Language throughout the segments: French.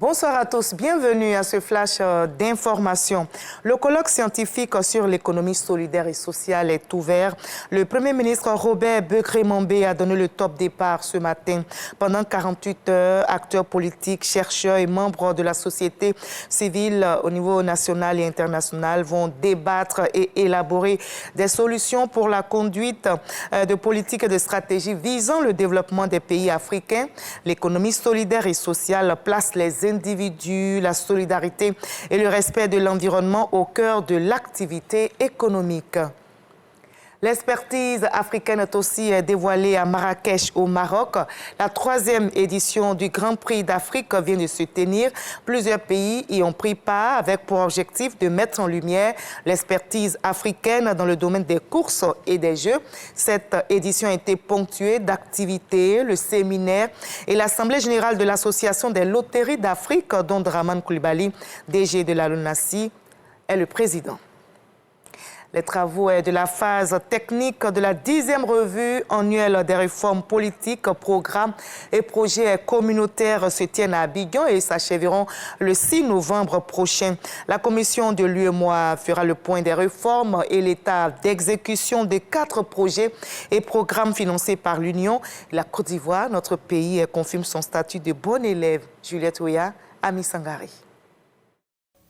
Bonsoir à tous, bienvenue à ce flash d'information. Le colloque scientifique sur l'économie solidaire et sociale est ouvert. Le Premier ministre Robert Begré-Mambé a donné le top départ ce matin. Pendant 48 heures, acteurs politiques, chercheurs et membres de la société civile au niveau national et international vont débattre et élaborer des solutions pour la conduite de politiques et de stratégies visant le développement des pays africains. L'économie solidaire et sociale place les individus, la solidarité et le respect de l'environnement au cœur de l'activité économique. L'expertise africaine est aussi dévoilée à Marrakech, au Maroc. La 3e édition du Grand Prix d'Afrique vient de se tenir. Plusieurs pays y ont pris part avec pour objectif de mettre en lumière l'expertise africaine dans le domaine des courses et des jeux. Cette édition a été ponctuée d'activités, le séminaire et l'Assemblée générale de l'Association des loteries d'Afrique, dont Draman Coulibaly, DG de la LONASI, est le président. Les travaux de la phase technique de la 10e revue annuelle des réformes politiques, programmes et projets communautaires se tiennent à Abidjan et s'achèveront le 6 novembre prochain. La commission de l'UEMOA fera le point des réformes et l'état d'exécution des 4 projets et programmes financés par l'Union. La Côte d'Ivoire, notre pays, confirme son statut de bon élève. Juliette Ouya, Ami Sangari.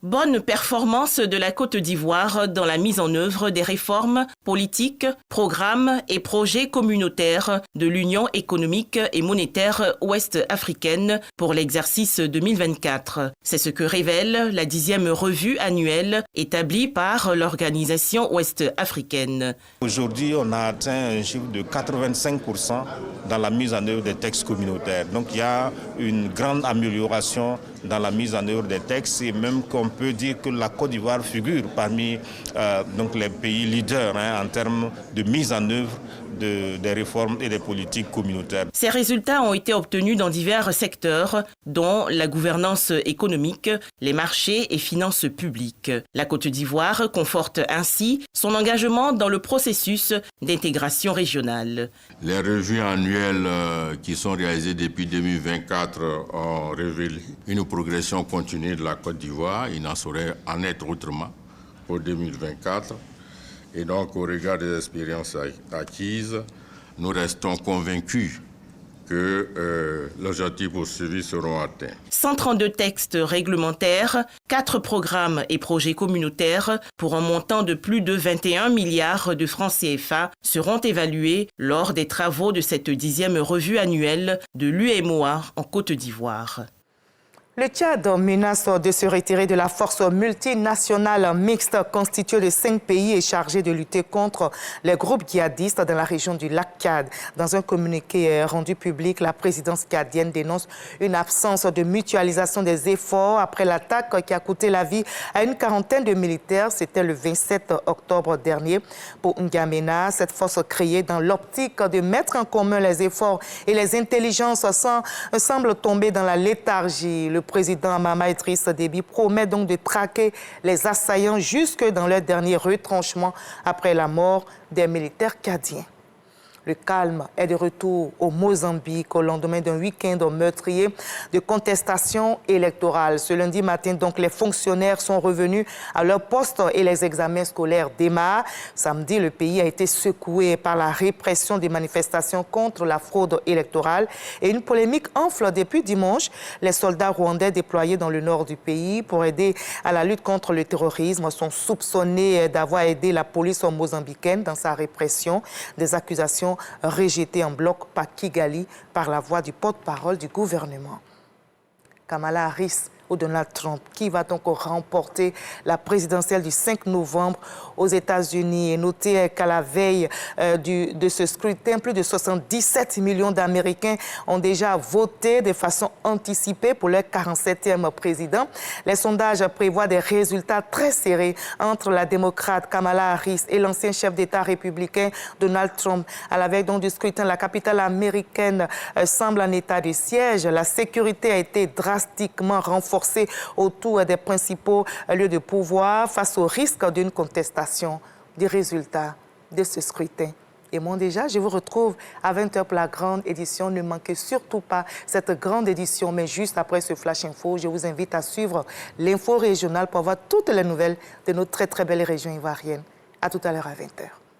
Bonne performance de la Côte d'Ivoire dans la mise en œuvre des réformes politiques, programmes et projets communautaires de l'Union économique et monétaire ouest-africaine pour l'exercice 2024. C'est ce que révèle la 10e revue annuelle établie par l'organisation ouest-africaine. Aujourd'hui, on a atteint un chiffre de 85% dans la mise en œuvre des textes communautaires. Donc il y a une grande amélioration dans la mise en œuvre des textes et même qu'on peut dire que la Côte d'Ivoire figure parmi donc les pays leaders en termes de mise en œuvre des réformes et des politiques communautaires. Ces résultats ont été obtenus dans divers secteurs, dont la gouvernance économique, les marchés et finances publiques. La Côte d'Ivoire conforte ainsi son engagement dans le processus d'intégration régionale. Les revues annuelles qui sont réalisées depuis 2024 ont révélé une progression continue de la Côte d'Ivoire. Il n'en saurait en être autrement pour 2024. Et donc, au regard des expériences acquises, nous restons convaincus que l'objectif poursuivi seront atteints. 132 textes réglementaires, 4 programmes et projets communautaires pour un montant de plus de 21 milliards de francs CFA seront évalués lors des travaux de cette 10e revue annuelle de l'UEMOA en Côte d'Ivoire. Le Tchad menace de se retirer de la force multinationale mixte constituée de 5 pays et chargée de lutter contre les groupes djihadistes dans la région du lac Tchad. Dans un communiqué rendu public, la présidence tchadienne dénonce une absence de mutualisation des efforts après l'attaque qui a coûté la vie à une quarantaine de militaires. C'était le 27 octobre dernier. Pour N'Djamena, cette force créée dans l'optique de mettre en commun les efforts et les intelligences semble tomber dans la léthargie. Le président Mahamat Idriss Déby promet donc de traquer les assaillants jusque dans leur dernier retranchement après la mort des militaires tchadiens. Le calme est de retour au Mozambique au lendemain d'un week-end meurtrier de contestation électorale. Ce lundi matin, donc, les fonctionnaires sont revenus à leur poste et les examens scolaires démarrent. Samedi, le pays a été secoué par la répression des manifestations contre la fraude électorale et une polémique enfle depuis dimanche. Les soldats rwandais déployés dans le nord du pays pour aider à la lutte contre le terrorisme sont soupçonnés d'avoir aidé la police mozambicaine dans sa répression. Des accusations rejeté en bloc par Kigali par la voix du porte-parole du gouvernement. Kamala Harris ou Donald Trump, qui va donc remporter la présidentielle du 5 novembre aux États-Unis. Et notez qu'à la veille de ce scrutin, plus de 77 millions d'Américains ont déjà voté de façon anticipée pour leur 47e président. Les sondages prévoient des résultats très serrés entre la démocrate Kamala Harris et l'ancien chef d'État républicain Donald Trump. À la veille donc du scrutin, la capitale américaine semble en état de siège. La sécurité a été drastiquement renforcée autour des principaux lieux de pouvoir face au risque d'une contestation des résultats de ce scrutin et Mondéja. Je vous retrouve à 20h pour la grande édition. Ne manquez surtout pas cette grande édition. Mais juste après ce Flash Info, je vous invite à suivre l'info régionale pour avoir toutes les nouvelles de nos très belles régions ivoiriennes. À tout à l'heure à 20h.